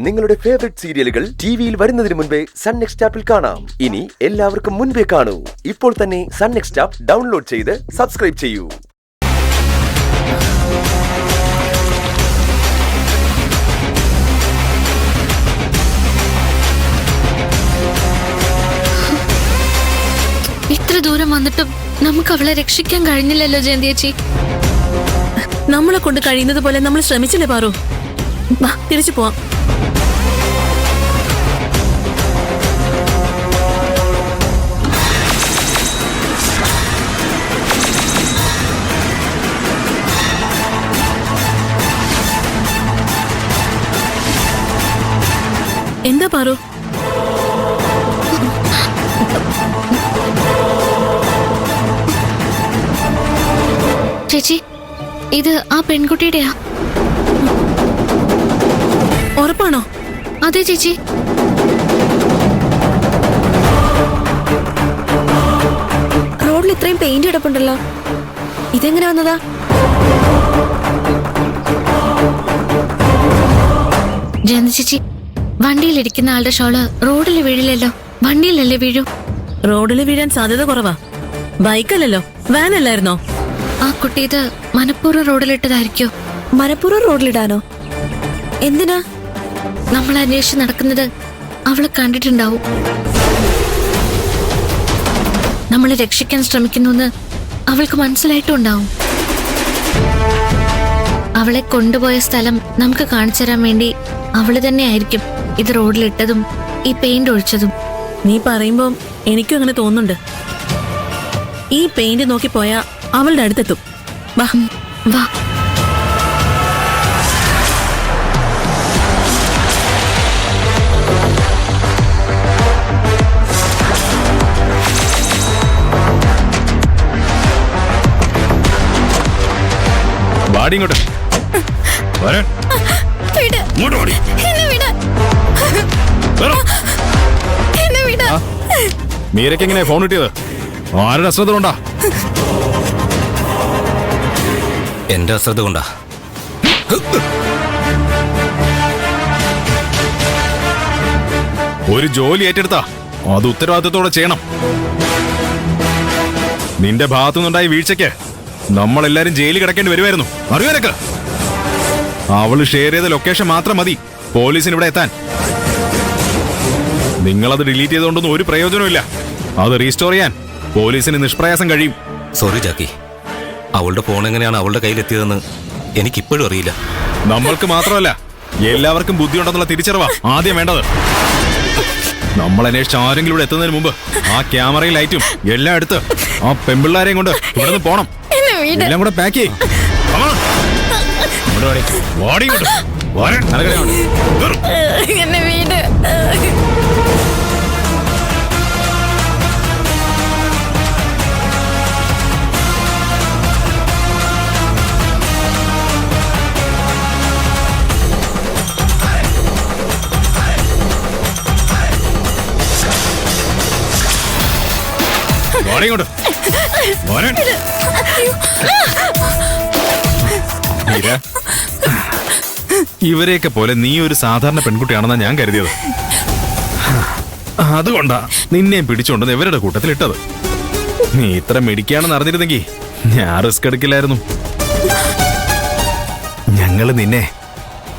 നിങ്ങളുടെ ഫേവറേറ്റ് സീരിയലുകൾ ടിവിയിൽ വരുന്നതിന് മുൻപേ സൺ നെക്സ്റ്റ് ആപ്പിൽ കാണാം. ഇനി എല്ലാവർക്കും മുൻപേ കാണൂ. ഇപ്പോൾ തന്നെ സൺ നെക്സ്റ്റ് ആപ്പ് ഡൗൺലോഡ് ചെയ്ത് സബ്സ്ക്രൈബ് ചെയ്യൂ. ഇത്ര ദൂരം വന്നിട്ടും നമുക്ക് അവളെ രക്ഷിക്കാൻ കഴിഞ്ഞില്ലല്ലോ ജയന്തി ചേച്ചി. നമ്മളെ കൊണ്ട് കഴിയുന്നത് പോലെ നമ്മൾ ശ്രമിച്ചില്ലേ പാറു? വാ, തിരിച്ചു പോവാം. എന്താ പാറു? ചേച്ചി, ഇത് ആ പെൺകുട്ടിയുടെയാ? ഉറപ്പാണോ? അതെ ചേച്ചി. റോഡിൽ ഇത്രയും പെയിന്റ് കിടപ്പുണ്ടല്ലോ, ഇതെങ്ങനെ വന്നതാ? ജയന്തി ചേച്ചി, വണ്ടിയിലിരിക്കുന്ന ആളുടെ ഷോള് റോഡിൽ വീഴില്ലല്ലോ. വണ്ടിയിലല്ലേ വീഴൂ? റോഡിൽ വീഴാൻ സാധ്യത കുറവാ. ബൈക്കല്ലല്ലോ, വാൻ അല്ലായിരുന്നോ? ആ കുട്ടി ഇത് മനഃപൂർവ്വം റോഡിലിട്ടതായിരിക്കോ? മനഃപൂർവ്വം റോഡിലിടാനോ? എന്തിനാ? നമ്മൾ അന്വേഷിച്ച് നടക്കുന്നത് അവള് കണ്ടിട്ടുണ്ടാവും. നമ്മളെ രക്ഷിക്കാൻ ശ്രമിക്കുന്നു അവൾക്ക് മനസ്സിലായിട്ടുണ്ടാവും. അവളെ കൊണ്ടുപോയ സ്ഥലം നമുക്ക് കാണിച്ചു തരാൻ വേണ്ടി അവള് തന്നെ ആയിരിക്കും ഇത് റോഡിലിട്ടതും ഈ പെയിന്റ് ഒഴിച്ചതും. നീ പറയുമ്പോ എനിക്കും അങ്ങനെ തോന്നുന്നുണ്ട്. ഈ പെയിന്റ് നോക്കി പോയാ അവളുടെ അടുത്തെത്തും. വാ വാ. വാടി ഇങ്ങോട്ട്. ഇങ്ങോട്ട് വാടി. മീരയ്ക്ക് എങ്ങനെയാ ഫോൺ കിട്ടിയത്? ആരുടെ അശ്രദ്ധ കൊണ്ടാ? എന്റെ അശ്രദ്ധ കൊണ്ടാ. ഒരു ജോലി ഏറ്റെടുത്താ അത് ഉത്തരവാദിത്തത്തോടെ ചെയ്യണം. നിന്റെ ഭാഗത്തുനിന്നുണ്ടായ വീഴ്ചയ്ക്ക് നമ്മളെല്ലാരും ജയിലിൽ കിടക്കേണ്ടി വരുമായിരുന്നു. അറിയോ നിനക്ക്? അവള് ഷെയർ ചെയ്ത ലൊക്കേഷൻ മാത്രം മതി പോലീസിന് ഇവിടെ എത്താൻ. നിങ്ങളത് ഡിലീറ്റ് ചെയ്തുകൊണ്ടൊന്നും ഒരു പ്രയോജനമില്ല. അത് റീസ്റ്റോർ ചെയ്യാൻ പോലീസിന് നിഷ്പ്രയാസം കഴിയും. സോറി ജാക്കി, അവളുടെ ഫോൺ എങ്ങനെയാണ് അവളുടെ കയ്യിലെത്തിയതെന്ന് എനിക്കിപ്പോഴും അറിയില്ല. നമ്മൾക്ക് മാത്രമല്ല, എല്ലാവർക്കും ബുദ്ധിയുണ്ടെന്നുള്ള തിരിച്ചറിവാ ആദ്യം വേണ്ടത്. നമ്മൾ അന്വേഷിച്ച് ആരെങ്കിലും ഇവിടെ എത്തുന്നതിന് മുമ്പ് ആ ക്യാമറയും ലൈറ്റും എല്ലാം എടുത്ത് ആ പെമ്പിള്ളാരെയും കൊണ്ട് ഇവിടെ നിന്ന് പോണം. എല്ലാം കൂടെ പാക്ക് ചെയ്യും. ഇവരെയൊക്കെ പോലെ നീ ഒരു സാധാരണ പെൺകുട്ടിയാണെന്നാ ഞാൻ കരുതിയത്. അതുകൊണ്ടാ നിന്നെയും പിടിച്ചോണ്ടെന്ന് ഇവരുടെ കൂട്ടത്തിൽ ഇട്ടത്. നീ ഇത്ര മിടിക്കാണെന്ന് അറിഞ്ഞിരുന്നെങ്കിൽ ഞാൻ റിസ്ക് എടുക്കില്ലായിരുന്നു. ഞങ്ങള് നിന്നെ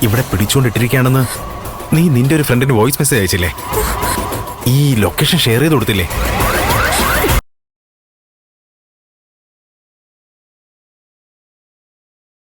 ഇവിടെ പിടിച്ചോണ്ടിട്ടിരിക്കുകയാണെന്ന് നീ നിന്റെ ഒരു ഫ്രണ്ടിന് വോയിസ് മെസ്സേജ് അയച്ചില്ലേ? ഈ ലൊക്കേഷൻ ഷെയർ ചെയ്ത് കൊടുത്തില്ലേ?